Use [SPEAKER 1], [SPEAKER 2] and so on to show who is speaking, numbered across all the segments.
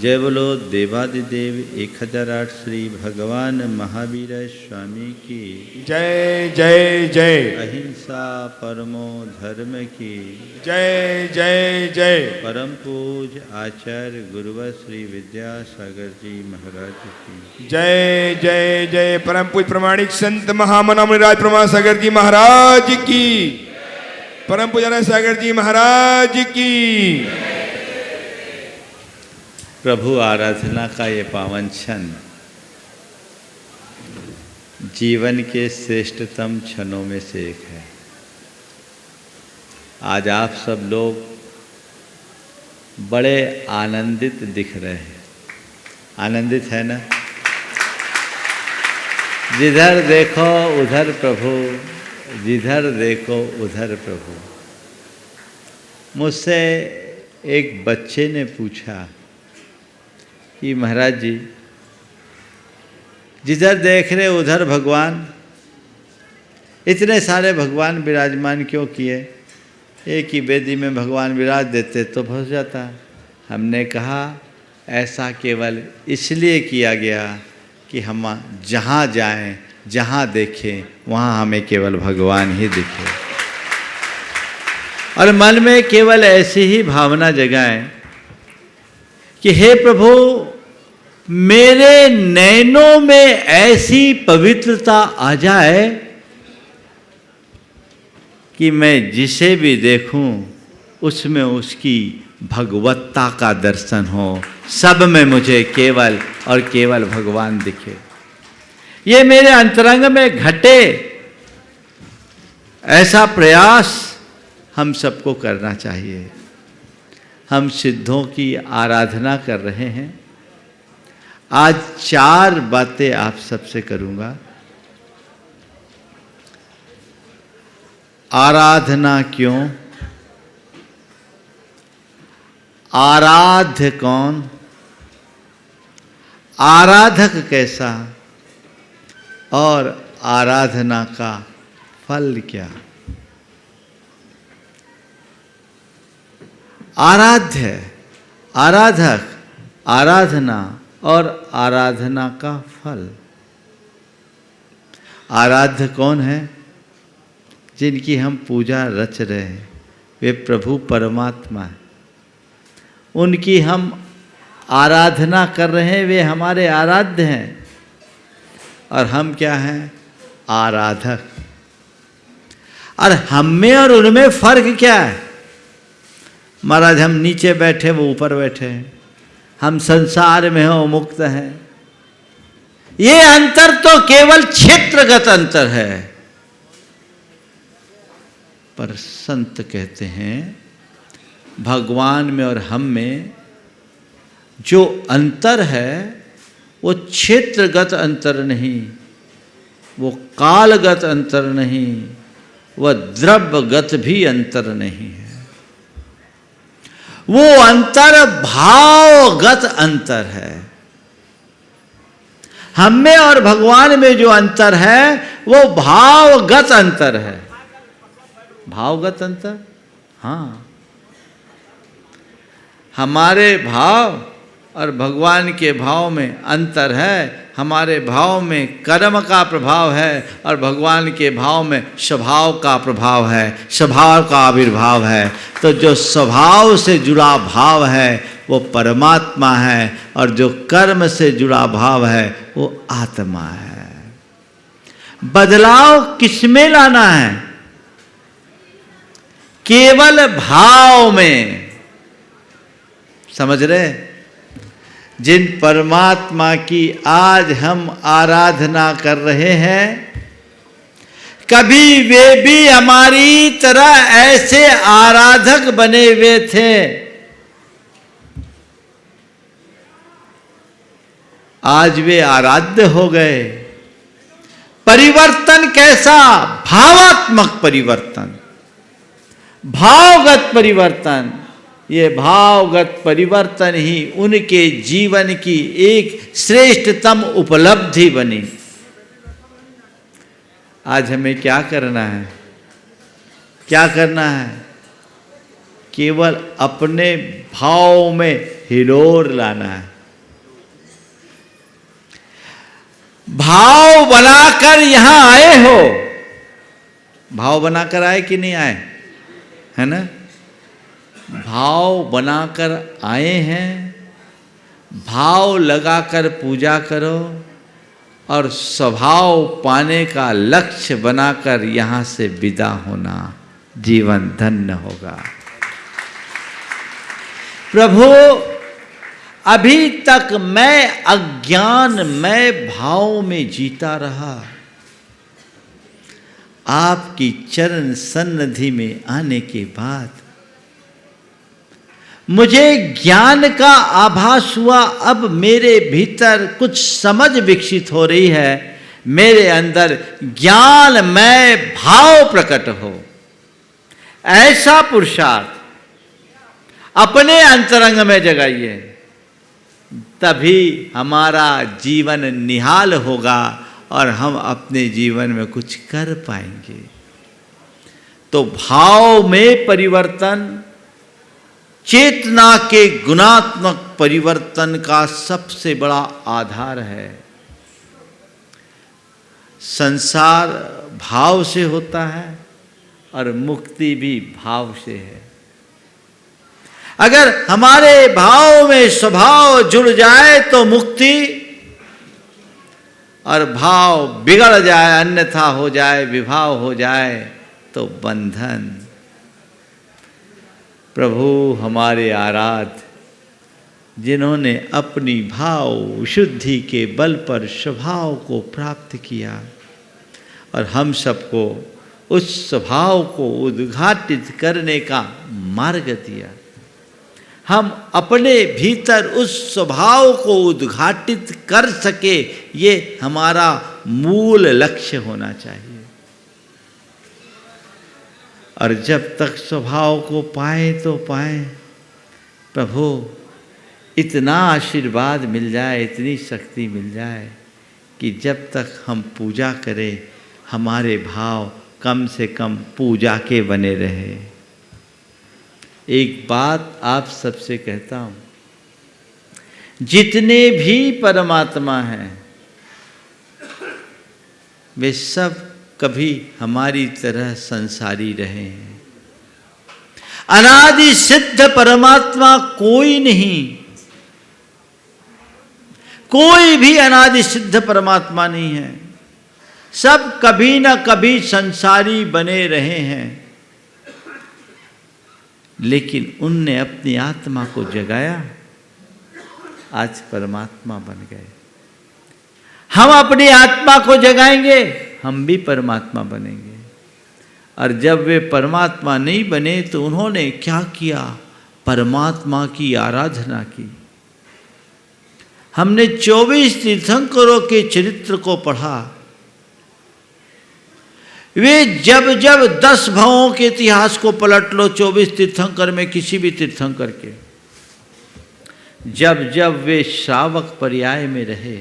[SPEAKER 1] जय बोलो देवादिदेव 1008 श्री भगवान महावीर स्वामी की
[SPEAKER 2] जय जय जय।
[SPEAKER 1] अहिंसा परमो धर्म की
[SPEAKER 2] जय जय जय।
[SPEAKER 1] परम पूज आचार्य गुरुवर श्री विद्यासागर जी महाराज की
[SPEAKER 2] जय जय जय। परम पूज प्रमाणिक संत महामना मुनिराज प्रमासागर जी महाराज की। परम पूजन सागर जी महाराज की।
[SPEAKER 1] प्रभु आराधना का ये पावन क्षण जीवन के श्रेष्ठतम क्षणों में से एक है। आज आप सब लोग बड़े आनंदित दिख रहे हैं। आनंदित है ना? जिधर देखो उधर प्रभु, जिधर देखो उधर प्रभु। मुझसे एक बच्चे ने पूछा कि महाराज जी, जिधर देख रहे उधर भगवान, इतने सारे भगवान विराजमान क्यों किए? एक ही वेदी में भगवान विराज देते तो हो जाता। हमने कहा ऐसा केवल इसलिए किया गया कि हम जहाँ जाएं, जहाँ देखें, वहाँ हमें केवल भगवान ही दिखे और मन में केवल ऐसी ही भावना जगाएं कि हे प्रभु, मेरे नैनों में ऐसी पवित्रता आ जाए कि मैं जिसे भी देखूं उसमें उसकी भगवत्ता का दर्शन हो, सब में मुझे केवल और केवल भगवान दिखे। ये मेरे अंतरंग में घटे, ऐसा प्रयास हम सबको करना चाहिए। हम सिद्धों की आराधना कर रहे हैं। आज 4 बातें आप सबसे करूंगा। आराधना क्यों? आराध्य कौन? आराधक कैसा? और आराधना का फल क्या? आराध्य, आराधक, आराधना और आराधना का फल। आराध्य कौन है? जिनकी हम पूजा रच रहे हैं, वे प्रभु परमात्मा हैं। उनकी हम आराधना कर रहे हैं, वे हमारे आराध्य हैं। और हम क्या हैं? आराधक। और हम में और उनमें फर्क क्या है? महाराज, हम नीचे बैठे, वो ऊपर बैठे हैं। हम संसार में हो, मुक्त हैं। ये अंतर तो केवल क्षेत्रगत अंतर है। पर संत कहते हैं भगवान में और हम में जो अंतर है वो क्षेत्रगत अंतर नहीं, वो कालगत अंतर नहीं, वह द्रव्यगत भी अंतर नहीं है। वो अंतर भावगत अंतर है। हम में और भगवान में जो अंतर है वो भावगत अंतर है। भावगत अंतर? हाँ, हमारे भाव और भगवान के भाव में अंतर है। हमारे भाव में कर्म का प्रभाव है और भगवान के भाव में स्वभाव का प्रभाव है, स्वभाव का आविर्भाव है। तो जो स्वभाव से जुड़ा भाव है वो परमात्मा है और जो कर्म से जुड़ा भाव है वो आत्मा है। बदलाव किसमें लाना है? केवल भाव में। समझ रहे? जिन परमात्मा की आज हम आराधना कर रहे हैं, कभी वे भी हमारी तरह ऐसे आराधक बने हुए थे। आज वे आराध्य हो गए। परिवर्तन कैसा? भावात्मक परिवर्तन, भावगत परिवर्तन। ये भावगत परिवर्तन ही उनके जीवन की एक श्रेष्ठतम उपलब्धि बनी। आज हमें क्या करना है? क्या करना है? केवल अपने भाव में हिलोर लाना है। भाव बनाकर यहां आए हो, भाव बनाकर आए कि नहीं आए, है ना? भाव बनाकर आए हैं, भाव लगाकर पूजा करो और स्वभाव पाने का लक्ष्य बनाकर यहां से विदा होना, जीवन धन्य होगा। प्रभु, अभी तक मैं अज्ञानमय भाव में जीता रहा, आपकी चरण सन्निधि में आने के बाद मुझे ज्ञान का आभास हुआ। अब मेरे भीतर कुछ समझ विकसित हो रही है, मेरे अंदर ज्ञानमय भाव प्रकट हो, ऐसा पुरुषार्थ अपने अंतरंग में जगाइए, तभी हमारा जीवन निहाल होगा और हम अपने जीवन में कुछ कर पाएंगे। तो भाव में परिवर्तन चेतना के गुणात्मक परिवर्तन का सबसे बड़ा आधार है। संसार भाव से होता है और मुक्ति भी भाव से है। अगर हमारे भाव में स्वभाव जुड़ जाए तो मुक्ति, और भाव बिगड़ जाए, अन्यथा हो जाए, विभाव हो जाए तो बंधन। प्रभु हमारे आराध्य, जिन्होंने अपनी भाव शुद्धि के बल पर स्वभाव को प्राप्त किया और हम सबको उस स्वभाव को उद्घाटित करने का मार्ग दिया, हम अपने भीतर उस स्वभाव को उद्घाटित कर सके, ये हमारा मूल लक्ष्य होना चाहिए। और जब तक स्वभाव को पाए तो पाए, प्रभु इतना आशीर्वाद मिल जाए, इतनी शक्ति मिल जाए कि जब तक हम पूजा करें हमारे भाव कम से कम पूजा के बने रहे। एक बात आप सबसे कहता हूँ, जितने भी परमात्मा हैं वे सब कभी हमारी तरह संसारी रहे हैं। अनादि सिद्ध परमात्मा कोई नहीं, कोई भी अनादि सिद्ध परमात्मा नहीं है। सब कभी न कभी संसारी बने रहे हैं, लेकिन उनने अपनी आत्मा को जगाया, आज परमात्मा बन गए। हम अपनी आत्मा को जगाएंगे, हम भी परमात्मा बनेंगे। और जब वे परमात्मा नहीं बने तो उन्होंने क्या किया? परमात्मा की आराधना की। हमने 24 तीर्थंकरों के चरित्र को पढ़ा। वे जब जब 10 भावों के इतिहास को पलट लो, 24 तीर्थंकर में किसी भी तीर्थंकर के, जब जब वे श्रावक पर्याय में रहे,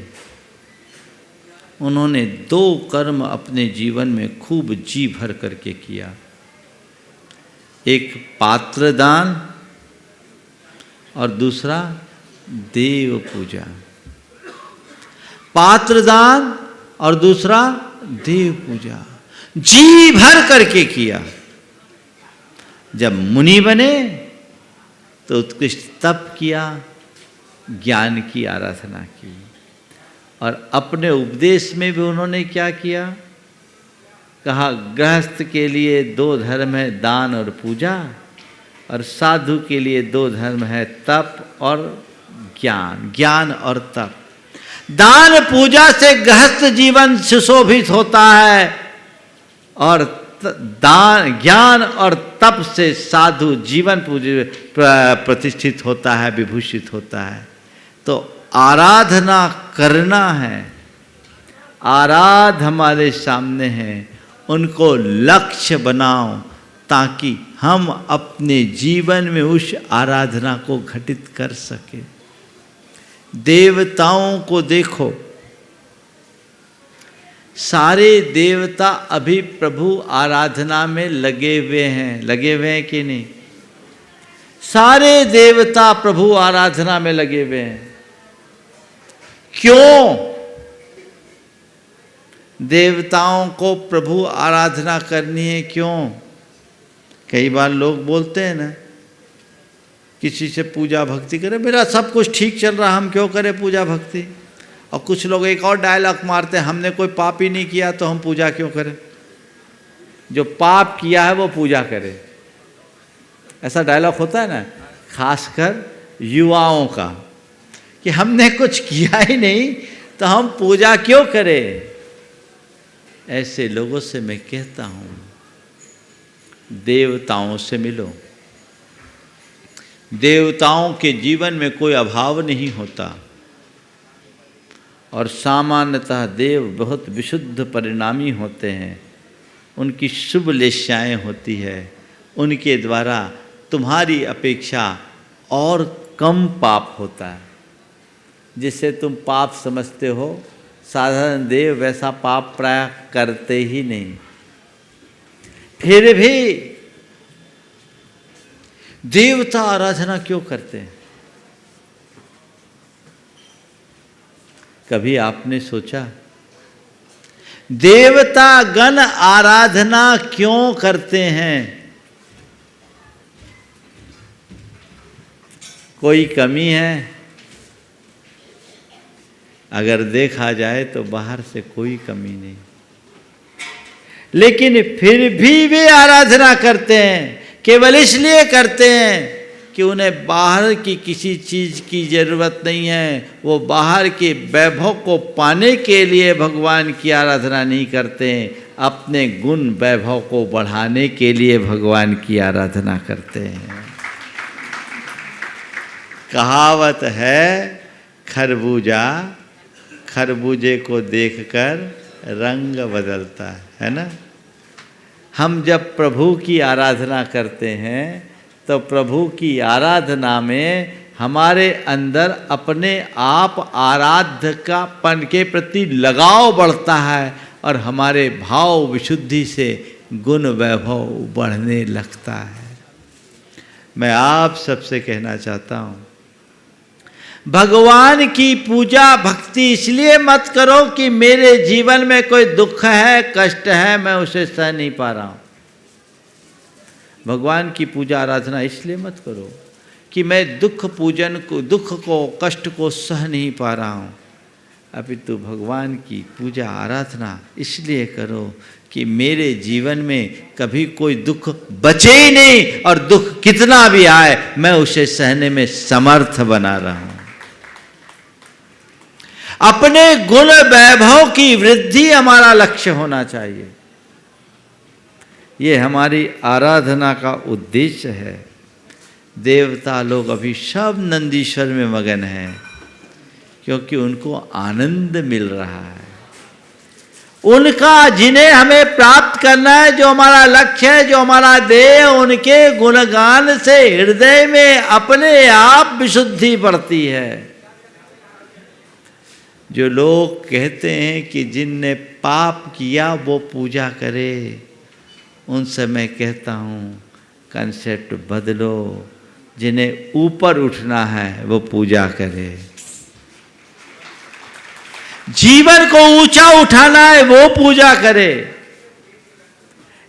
[SPEAKER 1] उन्होंने 2 कर्म अपने जीवन में खूब जी भर करके किया। एक पात्रदान और दूसरा देव पूजा। पात्रदान और दूसरा देव पूजा जी भर करके किया। जब मुनि बने तो उत्कृष्ट तप किया, ज्ञान की आराधना की, और अपने उपदेश में भी उन्होंने क्या किया? कहा गृहस्थ के लिए 2 धर्म है, दान और पूजा, और साधु के लिए 2 धर्म है, तप और ज्ञान, ज्ञान और तप। दान पूजा से गृहस्थ जीवन सुशोभित होता है और दान ज्ञान और तप से साधु जीवन प्रतिष्ठित होता है, विभूषित होता है। तो आराधना करना है, आराध हमारे सामने है, उनको लक्ष्य बनाओ ताकि हम अपने जीवन में उस आराधना को घटित कर सके। देवताओं को देखो, सारे देवता अभी प्रभु आराधना में लगे हुए हैं कि नहीं? सारे देवता प्रभु आराधना में लगे हुए हैं। क्यों? देवताओं को प्रभु आराधना करनी है क्यों? कई बार लोग बोलते हैं ना, किसी से पूजा भक्ति करें, मेरा सब कुछ ठीक चल रहा, हम क्यों करें पूजा भक्ति? और कुछ लोग एक और डायलॉग मारते हैं, हमने कोई पाप ही नहीं किया तो हम पूजा क्यों करें? जो पाप किया है वो पूजा करे। ऐसा डायलॉग होता है ना, खासकर युवाओं का, कि हमने कुछ किया ही नहीं तो हम पूजा क्यों करें? ऐसे लोगों से मैं कहता हूँ, देवताओं से मिलो। देवताओं के जीवन में कोई अभाव नहीं होता, और सामान्यतः देव बहुत विशुद्ध परिणामी होते हैं। उनकी शुभ लेशाएँ होती है, उनके द्वारा तुम्हारी अपेक्षा और कम पाप होता है। जिसे तुम पाप समझते हो, साधारण देव वैसा पाप प्राय करते ही नहीं। फिर भी देवता आराधना क्यों करते हैं? कभी आपने सोचा देवता गण आराधना क्यों करते हैं? कोई कमी है? अगर देखा जाए तो बाहर से कोई कमी नहीं, लेकिन फिर भी वे आराधना करते हैं। केवल इसलिए करते हैं कि उन्हें बाहर की किसी चीज़ की ज़रूरत नहीं है। वो बाहर के वैभव को पाने के लिए भगवान की आराधना नहीं करते हैं, अपने गुण वैभव को बढ़ाने के लिए भगवान की आराधना करते हैं। कहावत है, खरबूजे को देखकर रंग बदलता है ना। हम जब प्रभु की आराधना करते हैं तो प्रभु की आराधना में हमारे अंदर अपने आप आराध्य का पन के प्रति लगाव बढ़ता है, और हमारे भाव विशुद्धि से गुण वैभव बढ़ने लगता है। मैं आप सबसे कहना चाहता हूँ, भगवान की पूजा भक्ति इसलिए मत करो कि मेरे जीवन में कोई दुख है, कष्ट है, मैं उसे सह नहीं पा रहा हूँ। भगवान की पूजा आराधना इसलिए मत करो कि मैं दुख को कष्ट को सह नहीं पा रहा हूँ। अपितु भगवान की पूजा आराधना इसलिए करो कि मेरे जीवन में कभी कोई दुख बचे ही नहीं, और दुख कितना भी आए मैं उसे सहने में समर्थ बना रहा हूँ। अपने गुण वैभव की वृद्धि हमारा लक्ष्य होना चाहिए। ये हमारी आराधना का उद्देश्य है। देवता लोग अभी सब नंदीश्वर में मगन हैं, क्योंकि उनको आनंद मिल रहा है। उनका जिन्हें हमें प्राप्त करना है, जो हमारा लक्ष्य है, जो हमारा ध्येय, उनके गुणगान से हृदय में अपने आप विशुद्धि बढ़ती है। जो लोग कहते हैं कि जिनने पाप किया वो पूजा करे, उनसे मैं कहता हूँ कंसेप्ट बदलो। जिन्हें ऊपर उठना है वो पूजा करे, जीवन को ऊंचा उठाना है वो पूजा करे।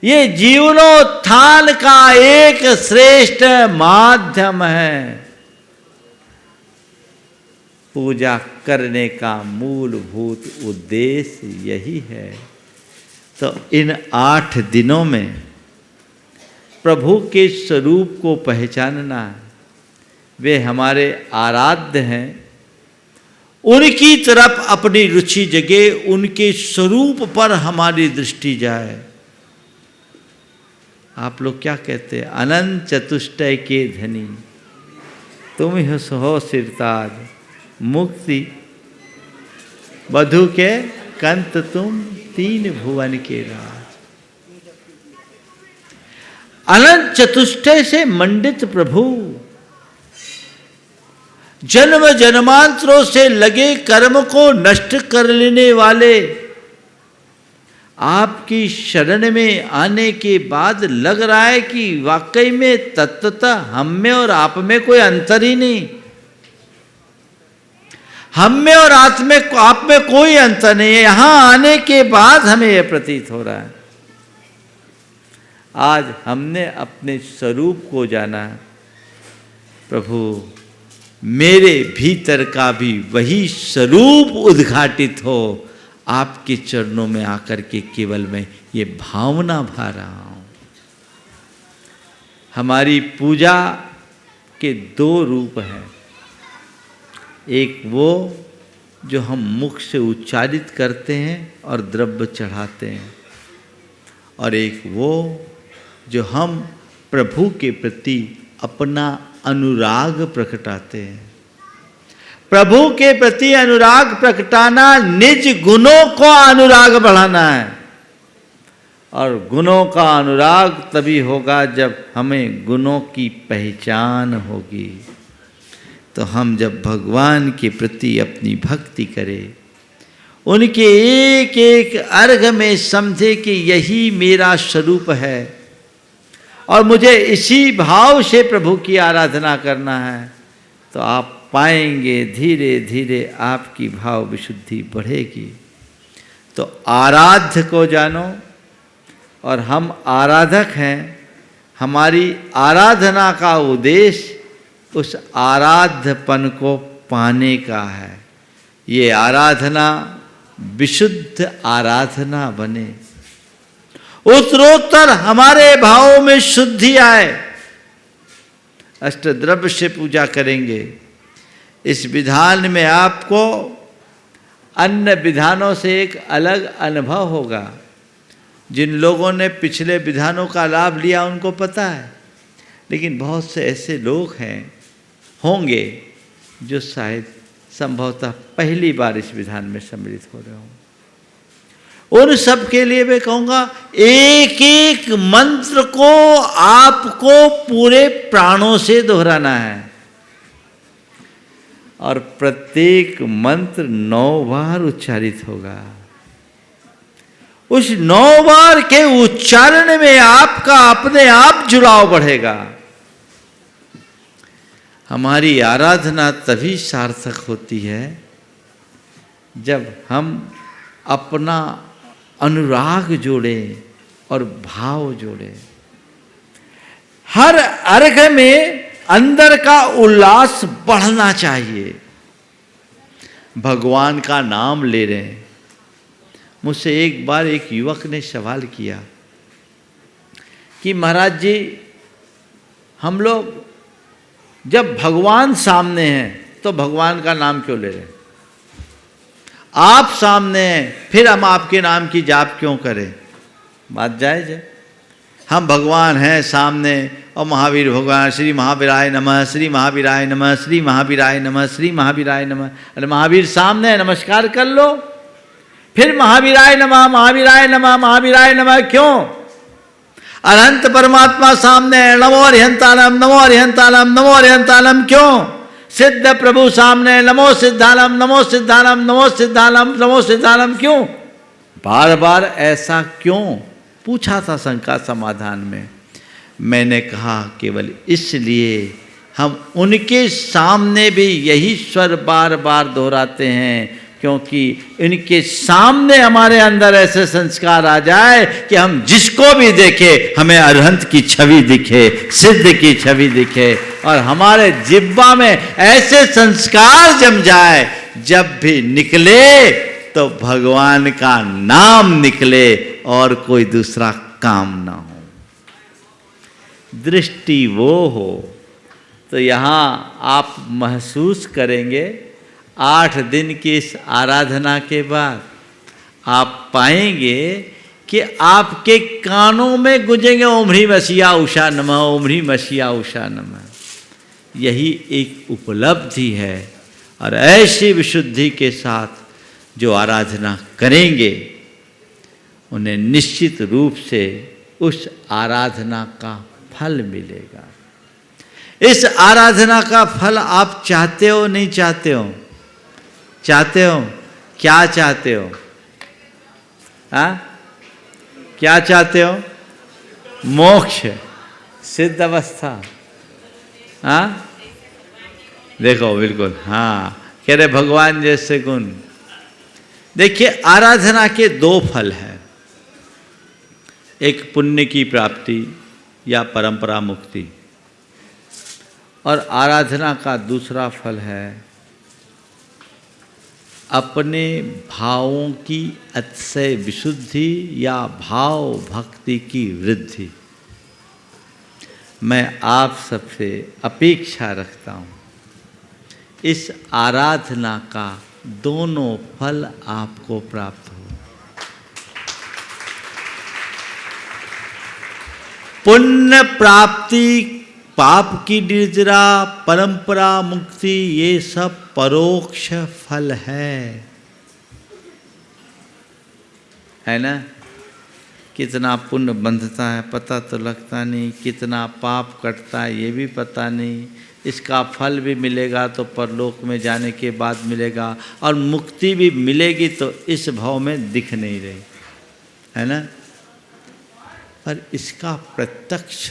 [SPEAKER 1] ये जीवनोत्थान का एक श्रेष्ठ माध्यम है। पूजा करने का मूलभूत उद्देश्य यही है। तो इन 8 दिनों में प्रभु के स्वरूप को पहचानना, वे हमारे आराध्य हैं, उनकी तरफ अपनी रुचि जगे, उनके स्वरूप पर हमारी दृष्टि जाए। आप लोग क्या कहते हैं? अनंत चतुष्टय के धनी तुम ही हो सिरताज, मुक्ति बधु के कंत तुम, 3 भुवन के राज। अनंत चतुष्टय से मंडित प्रभु, जन्म जन्मांतरों से लगे कर्म को नष्ट कर लेने वाले, आपकी शरण में आने के बाद लग रहा है कि वाकई में तत्वतः हम में और आप में कोई अंतर ही नहीं। हम में और आप में कोई अंतर नहीं है। यहां आने के बाद हमें यह प्रतीत हो रहा है। आज हमने अपने स्वरूप को जाना। प्रभु, मेरे भीतर का भी वही स्वरूप उद्घाटित हो। आपके चरणों में आकर के केवल मैं ये भावना भा रहा हूं। हमारी पूजा के दो रूप हैं। एक वो जो हम मुख से उच्चारित करते हैं और द्रव्य चढ़ाते हैं, और एक वो जो हम प्रभु के प्रति अपना अनुराग प्रकटाते हैं। प्रभु के प्रति अनुराग प्रकटाना निज गुणों को अनुराग बढ़ाना है, और गुणों का अनुराग तभी होगा जब हमें गुणों की पहचान होगी। तो हम जब भगवान के प्रति अपनी भक्ति करें, उनके एक एक अर्घ में समझे कि यही मेरा स्वरूप है और मुझे इसी भाव से प्रभु की आराधना करना है, तो आप पाएंगे धीरे धीरे आपकी भाव विशुद्धि बढ़ेगी। तो आराध्य को जानो, और हम आराधक हैं। हमारी आराधना का उद्देश्य उस आराध्यपन को पाने का है। ये आराधना विशुद्ध आराधना बने, उत्तरोत्तर हमारे भावों में शुद्धि आए। अष्टद्रव्य से पूजा करेंगे। इस विधान में आपको अन्य विधानों से एक अलग अनुभव होगा। जिन लोगों ने पिछले विधानों का लाभ लिया उनको पता है, लेकिन बहुत से ऐसे लोग होंगे जो शायद संभवतः पहली बार इस विधान में सम्मिलित हो रहे हों। उन सब के लिए मैं कहूँगा, एक एक मंत्र को आपको पूरे प्राणों से दोहराना है, और प्रत्येक मंत्र 9 बार उच्चारित होगा। उस 9 बार के उच्चारण में आपका अपने आप जुड़ाव बढ़ेगा। हमारी आराधना तभी सार्थक होती है जब हम अपना अनुराग जोड़ें और भाव जोड़ें। हर अर्घ में अंदर का उल्लास बढ़ना चाहिए। भगवान का नाम ले रहे हैं। मुझसे एक बार एक युवक ने सवाल किया कि महाराज जी, हम लोग जब भगवान सामने हैं तो भगवान का नाम क्यों ले रहे हैं? आप सामने हैं फिर हम आपके नाम की जाप क्यों करें? बात जायज है। हम भगवान हैं सामने और महावीर भगवान, श्री महावीराय नमः, श्री महावीराय नमः, श्री महावीराय नमः, श्री महावीराय नमः। अरे महावीर सामने है, नमस्कार कर लो, फिर महावीराय नमः, महावीराय नमः, महावीराय नमः क्यों? अनंत परमात्मा सामने है, नमो अरिहंतालम, नमो अरिहंतालम, नमो अरिहंतालम क्यों? सिद्ध प्रभु सामने, नमो सिद्धालम, नमो सिद्धालम, नमो सिद्धालम, नमो सिद्धालम क्यों? बार बार ऐसा क्यों पूछा था शंका समाधान में। मैंने कहा केवल इसलिए हम उनके सामने भी यही स्वर बार बार दोहराते हैं क्योंकि इनके सामने हमारे अंदर ऐसे संस्कार आ जाए कि हम जिसको भी देखें हमें अरहंत की छवि दिखे, सिद्ध की छवि दिखे, और हमारे जिह्वा में ऐसे संस्कार जम जाए जब भी निकले तो भगवान का नाम निकले और कोई दूसरा काम ना हो। दृष्टि वो हो तो यहाँ आप महसूस करेंगे 8 दिन की इस आराधना के बाद आप पाएंगे कि आपके कानों में गूंजेंगे ओम ह्रीं मसीहा उषा नमः, ओम ह्रीं मसीहा उषा नमः। यही एक उपलब्धि है, और ऐसी विशुद्धि के साथ जो आराधना करेंगे उन्हें निश्चित रूप से उस आराधना का फल मिलेगा। इस आराधना का फल आप चाहते हो नहीं चाहते हो? चाहते हो? क्या चाहते हो? हाँ, क्या चाहते हो? मोक्ष, सिद्ध अवस्था। हाँ, देखो बिल्कुल, हाँ कह रहे भगवान जैसे गुण। देखिए आराधना के दो फल हैं, एक पुण्य की प्राप्ति या परंपरा मुक्ति, और आराधना का दूसरा फल है अपने भावों की अतिशय विशुद्धि या भाव भक्ति की वृद्धि। मैं आप सबसे अपेक्षा रखता हूँ इस आराधना का दोनों फल आपको प्राप्त हो। पुण्य प्राप्ति, पाप की निर्जरा, परंपरा मुक्ति, ये सब परोक्ष फल है ना। कितना पुण्य बंधता है पता तो लगता नहीं, कितना पाप कटता है ये भी पता नहीं। इसका फल भी मिलेगा तो परलोक में जाने के बाद मिलेगा, और मुक्ति भी मिलेगी तो इस भाव में दिख नहीं रही है ना। पर इसका प्रत्यक्ष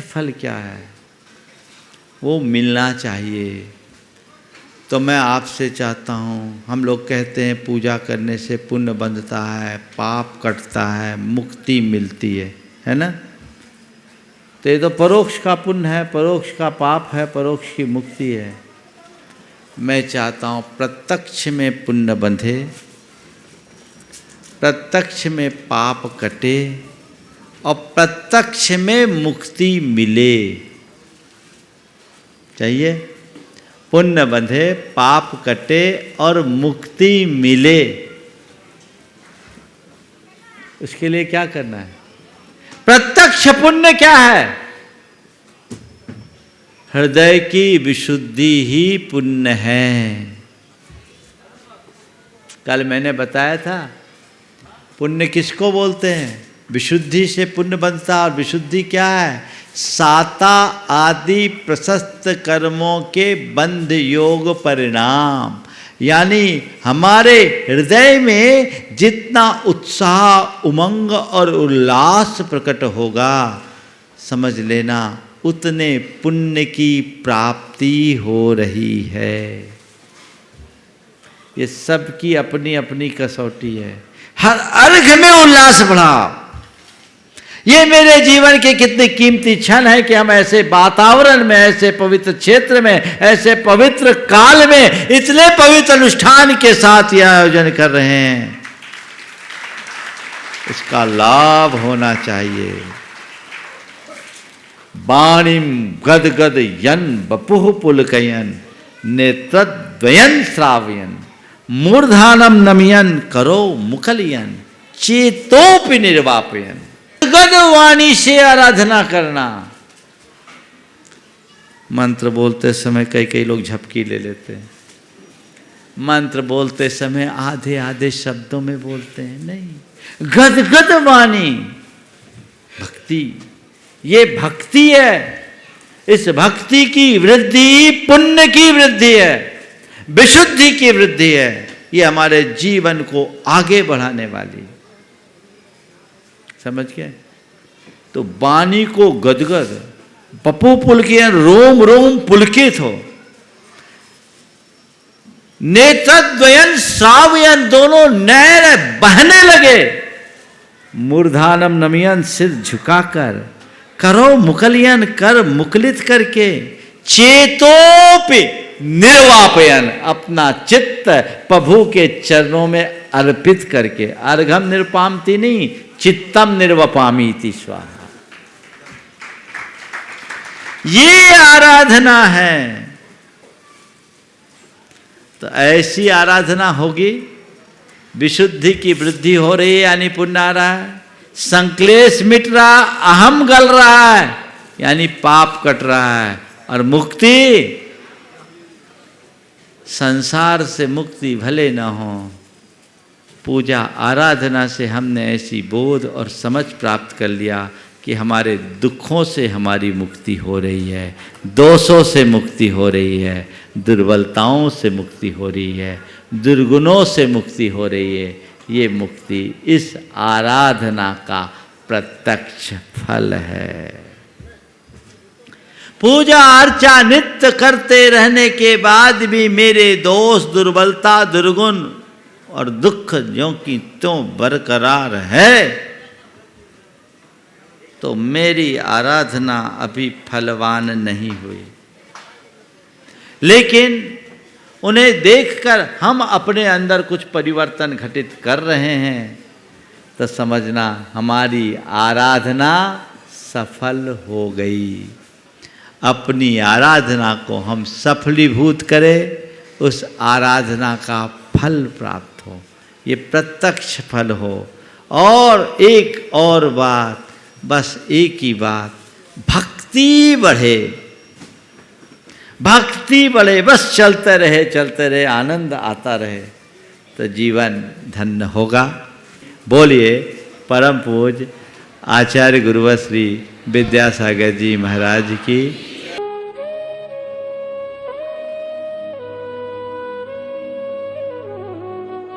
[SPEAKER 1] फल क्या है, वो मिलना चाहिए। तो मैं आपसे चाहता हूँ, हम लोग कहते हैं पूजा करने से पुण्य बंधता है, पाप कटता है, मुक्ति मिलती है ना। तो ये तो परोक्ष का पुण्य है, परोक्ष का पाप है, परोक्ष की मुक्ति है। मैं चाहता हूँ प्रत्यक्ष में पुण्य बंधे, प्रत्यक्ष में पाप कटे और प्रत्यक्ष में मुक्ति मिले। चाहिए पुण्य बंधे, पाप कटे और मुक्ति मिले। उसके लिए क्या करना है? प्रत्यक्ष पुण्य क्या है? हृदय की विशुद्धि ही पुण्य है। कल मैंने बताया था पुण्य किसको बोलते हैं? विशुद्धि से पुण्य बनता। और विशुद्धि क्या है? साता आदि प्रशस्त कर्मों के बंध योग परिणाम। यानी हमारे हृदय में जितना उत्साह, उमंग और उल्लास प्रकट होगा, समझ लेना उतने पुण्य की प्राप्ति हो रही है। ये सबकी अपनी अपनी कसौटी है। हर अर्घ में उल्लास बढ़ाओ। ये मेरे जीवन के कितने कीमती क्षण है कि हम ऐसे वातावरण में, ऐसे पवित्र क्षेत्र में, ऐसे पवित्र काल में इतने पवित्र अनुष्ठान के साथ यह आयोजन कर रहे हैं। इसका लाभ होना चाहिए। बाणीम गदगद यन बपुः पुलकयन नेत्रद्वयन श्रावयन मूर्धानम नमयन करो मुखलियन चेतोपि निर्वापयन। गद वाणी से आराधना करना। मंत्र बोलते समय कई लोग झपकी ले लेते हैं। मंत्र बोलते समय आधे आधे शब्दों में बोलते हैं। नहीं, गदगद वाणी भक्ति, ये भक्ति है। इस भक्ति की वृद्धि पुण्य की वृद्धि है, विशुद्धि की वृद्धि है। ये हमारे जीवन को आगे बढ़ाने वाली। समझ गए? तो वाणी को गदगद, पप्पू पुलकित, रोम रोम पुलकित हो। नेत्रद्वयन श्रावयन, दोनों नैन बहने लगे। मूर्धानम नमयन, सिर झुकाकर, करो मुकलियन, कर मुकलित करके, चेतोपि निर्वापयन, अपना चित्त प्रभु के चरणों में अर्पित करके। अर्घम निरुपामति नहीं, चित्तम निर्वपामीति स्वाहा। ये आराधना है। तो ऐसी आराधना होगी, विशुद्धि की वृद्धि हो रही है यानी पुण्य आ रहा है, संक्लेश मिट रहा, अहम गल रहा है यानी पाप कट रहा है, और मुक्ति, संसार से मुक्ति भले न हो, पूजा आराधना से हमने ऐसी बोध और समझ प्राप्त कर लिया कि हमारे दुखों से हमारी मुक्ति हो रही है, दोषों से मुक्ति हो रही है, दुर्बलताओं से मुक्ति हो रही है, दुर्गुणों से मुक्ति हो रही है। ये मुक्ति इस आराधना का प्रत्यक्ष फल है। पूजा अर्चा नित्य करते रहने के बाद भी मेरे दोष, दुर्बलता, दुर्गुण और दुख ज्यों की त्यों बरकरार है, तो मेरी आराधना अभी फलवान नहीं हुई। लेकिन उन्हें देखकर हम अपने अंदर कुछ परिवर्तन घटित कर रहे हैं, तो समझना हमारी आराधना सफल हो गई। अपनी आराधना को हम सफलीभूत करें, उस आराधना का फल प्राप्त हो, ये प्रत्यक्ष फल हो। और एक और बात, बस एक ही बात, भक्ति बढ़े, भक्ति बढ़े, बस चलते रहे, आनंद आता रहे, तो जीवन धन्य होगा। बोलिए परम पूज्य आचार्य गुरुवर श्री विद्यासागर जी महाराज की